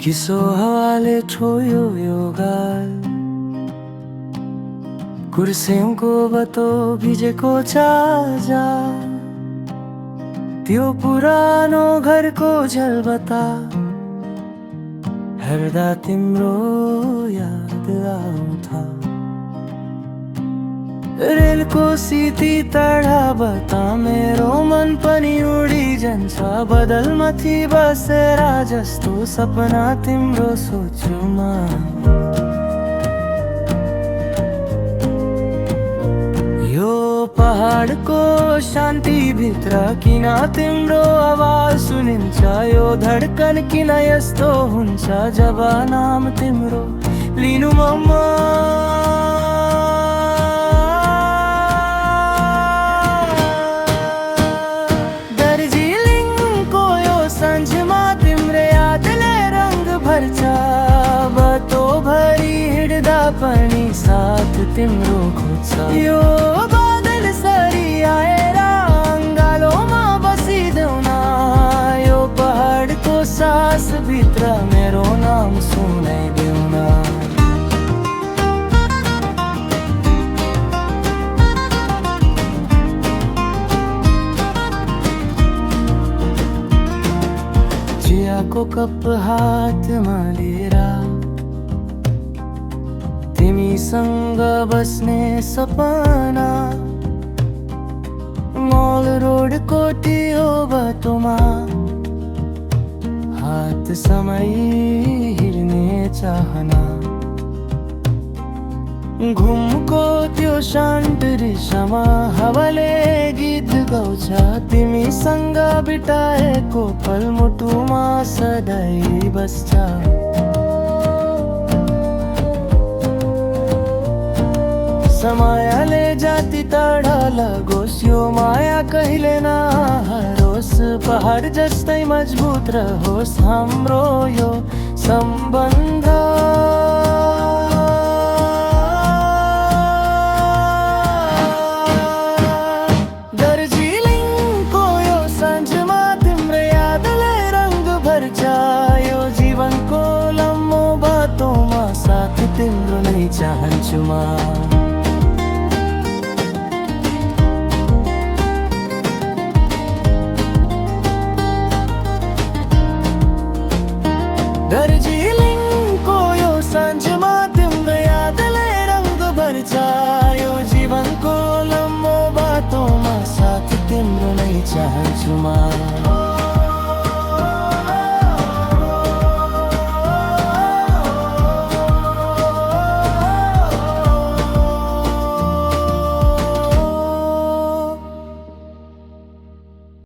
किसो हवाले छोयो यो गाल कुर्सियोंको बतो भिजेको चाजा त्यो पुरानो घरको झलबता हेर्दा तिम्रो याद आउँछ। रेलको सिटी तडा बता मेरो मन पनि उडी जान्छ। बदलमाथि बसेर जस्तो सपना तिम्रो सोचुमा यो पहाडको शान्ति भित्र किन तिम्रो आवाज सुनिन्छ। यो धड्कन किन यस्तो हुन्छ जब नाम तिम्रो लिनु ममा। दार्जिलिङको यो सन्झमा तिम्रो यादले रङ भर्छ। बतोभरि हिँड्दा पनि साथ तिम्रो खोज्छ। यो बादल सरी आएर अङ्गालोमा बसिदेऊ न। यो पहाडको सास भित्र मेरो नाम सुनाइदेऊ न। चियाको कप हातमा लिएर तिमीसँग बस्ने सपना मल रोडको टियो बाटोमा हात समय हिँड्ने चाहना। घुमको त्यो शान्त रिसामा हावाले गीत गाउँछ। तिमीसँग बिताएको पल मुटुमा सधैँ बस्छ। समयले जाति टाढा लगोस् यो माया कहिले नहरोस्। पहाड जस्तै मजबुत रहोस् हाम्रो यो सम्बन्ध। दार्जिलिङको यो सन्झमा तिम्रो यादले रङ भर्छ। यो जीवनको लम्बो बाटोमा साथ तिम्रो नै चाहन्छु म। दार्जिलिङको यो सन्झमा तिम्रो यादले रङ भर्छ। यो जीवनको लम्बो बाटोमा साथ तिम्रो नै चाहन्छु म।